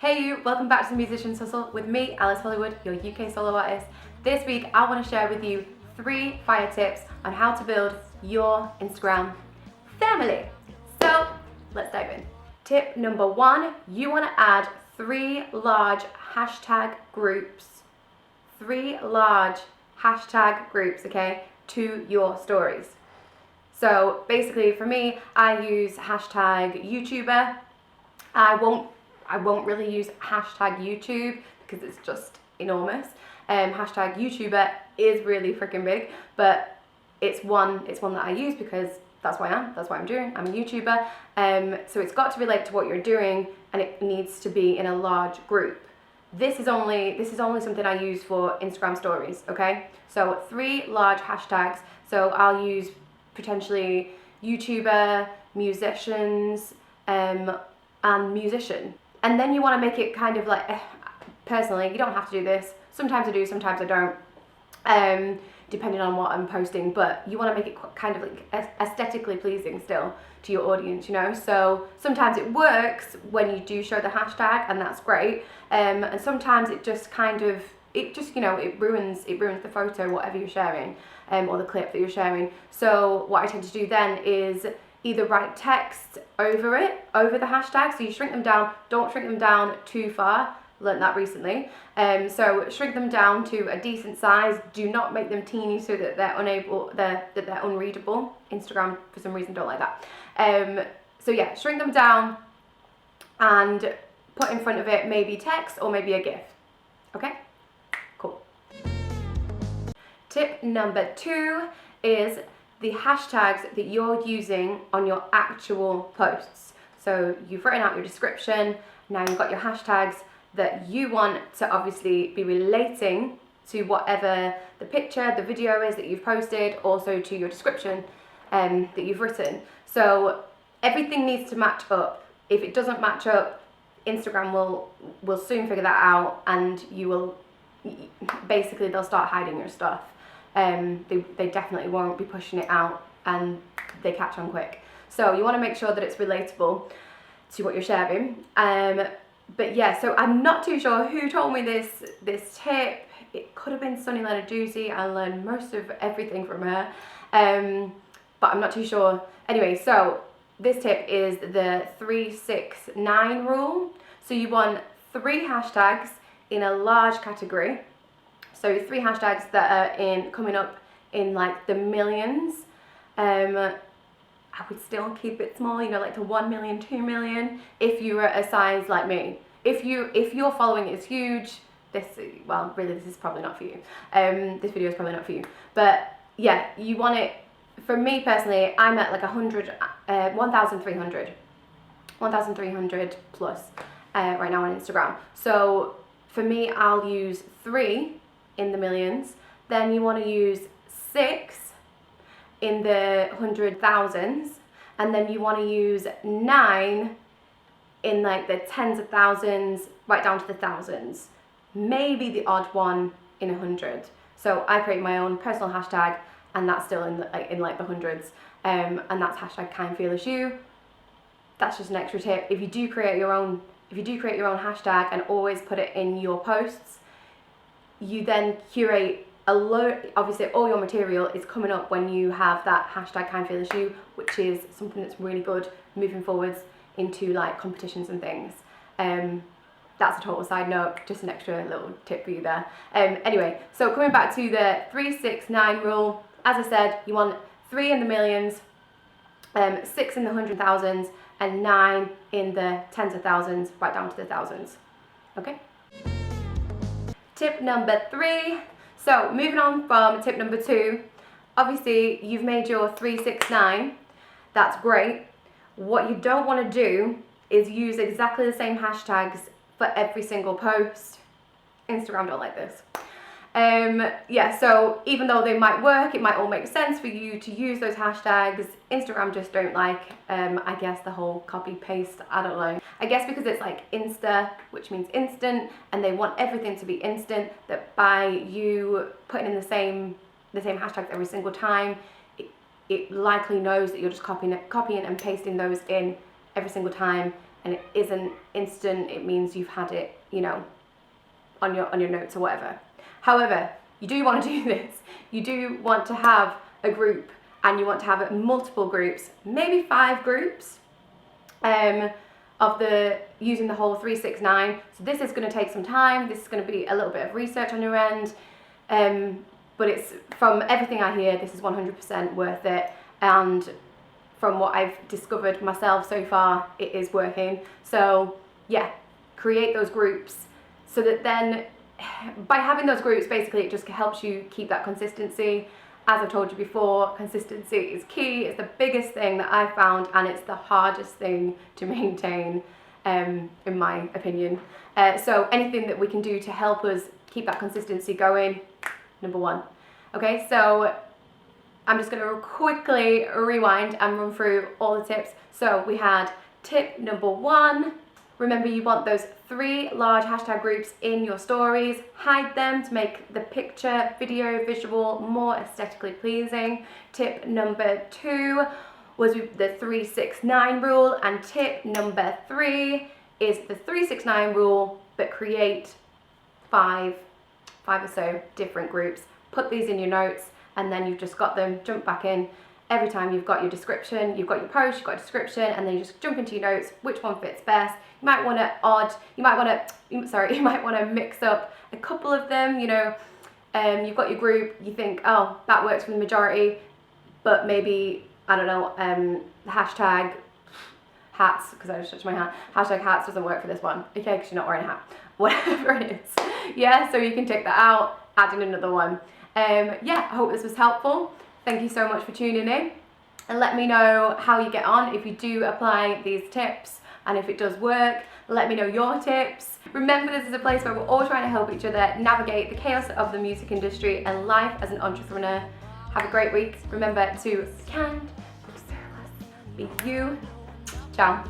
Hey you, welcome back to the Musician's Hustle with me, Alice Hollywood, your UK solo artist. This week I want to share with you 3 fire tips on how to build your Instagram family. So let's dive in. Tip number 1, you want to add 3 large hashtag groups. 3 large hashtag groups, okay, to your stories. So basically for me, I use hashtag YouTuber. I won't really use hashtag YouTube because it's just enormous. Hashtag YouTuber is really freaking big, but it's one that I use because that's what I am. That's what I'm doing. I'm a YouTuber. So it's got to relate to what you're doing, and it needs to be in a large group. This is only something I use for Instagram stories. Okay, so 3 large hashtags. So I'll use potentially YouTuber, musicians, and musician. And then you want to make it kind of like, personally, you don't have to do this. Sometimes I do, sometimes I don't, depending on what I'm posting. But you want to make it kind of like aesthetically pleasing still to your audience, you know. So sometimes it works when you do show the hashtag, and that's great. And sometimes it just kind of, it ruins the photo, whatever you're sharing, or the clip that you're sharing. So what I tend to do then is either write text over the hashtag, so you shrink them down. Don't shrink them down too far. Learned that recently. So shrink them down to a decent size. Do not make them teeny so that they're unreadable. Instagram for some reason don't like that. So yeah, shrink them down and put in front of it maybe text or maybe a GIF. Okay, cool. Tip number 2 is the hashtags that you're using on your actual posts. So you've written out your description, now you've got your hashtags that you want to obviously be relating to whatever the picture, the video is that you've posted, also to your description that you've written. So everything needs to match up. If it doesn't match up, Instagram will soon figure that out, and they'll start hiding your stuff. They definitely won't be pushing it out, and they catch on quick. So you want to make sure that it's relatable to what you're sharing. But yeah, so I'm not too sure who told me this tip. It could have been Sunny Lenarduzzi. I learned most of everything from her, but I'm not too sure. Anyway, so this tip is the 3-6-9 rule. So you want 3 hashtags in a large category. So 3 hashtags that are coming up in like the millions. I would still keep it small, you know, like to 1 million, 2 million, if you were a size like me. If your following is huge, this is probably not for you. This video is probably not for you. But yeah, you want it. For me personally, I'm at like 1,300 plus right now on Instagram. So for me, I'll use 3 in the millions. Then you want to use 6 in the 100,000s, and then you want to use 9 in like the tens of thousands, right down to the thousands. Maybe the odd one in 100. So I create my own personal hashtag, and that's still in the hundreds. And that's hashtag kind feel as you. That's just an extra tip. If you do create your own hashtag and always put it in your posts, you then curate obviously all your material is coming up when you have that hashtag kind feel as you, which is something that's really good moving forwards into like competitions and things. That's a total side note, just an extra little tip for you there. Anyway, so coming back to the 3-6-9 rule, as I said, you want 3 in the millions, 6 in the 100,000s, and 9 in the tens of thousands, right down to the thousands. Okay? Tip number 3. So moving on from tip number 2, obviously you've made your 3-6-9. That's great. What you don't want to do is use exactly the same hashtags for every single post. Instagram don't like this. Yeah, so even though they might work, it might all make sense for you to use those hashtags, Instagram just don't like, I guess, the whole copy paste. I don't know. I guess because it's like Insta, which means instant, and they want everything to be instant, that by you putting in the same hashtags every single time, it likely knows that you're just copying and pasting those in every single time, and it isn't instant, it means you've had it, you know, on your notes or whatever. However, you do want to do this. You do want to have a group, and you want to have multiple groups, maybe 5 groups, using the whole 369. So this is going to take some time. This is going to be a little bit of research on your end, but it's, from everything I hear, this is 100% worth it, and from what I've discovered myself so far, it is working. So yeah, create those groups, so that then by having those groups, basically it just helps you keep that consistency. As I've told you before, consistency is key. It's the biggest thing that I've found, and it's the hardest thing to maintain, in my opinion. So anything that we can do to help us keep that consistency going, number 1. Okay, so I'm just going to quickly rewind and run through all the tips. So we had tip number 1. Remember, you want those 3 large hashtag groups in your stories. Hide them to make the picture, video, visual more aesthetically pleasing. Tip number 2 was the 369 rule, and tip number 3 is the 369 rule, but create 5 or so different groups. Put these in your notes, and then you've just got them. Jump back in every time you've got your description, you've got your post, you've got a description, and then you just jump into your notes, which one fits best. You might want to mix up a couple of them, you know. You've got your group, you think, oh, that works for the majority, but maybe, I don't know, the hashtag hats, because I just touched my hat, hashtag hats doesn't work for this one, okay, because you're not wearing a hat, whatever it is. Yeah, so you can take that out, add in another one. Yeah, I hope this was helpful. Thank you so much for tuning in, and let me know how you get on if you do apply these tips, and if it does work, let me know your tips. Remember, this is a place where we're all trying to help each other navigate the chaos of the music industry and life as an entrepreneur. Have a great week. Remember to be kind, be fearless, be you. Ciao.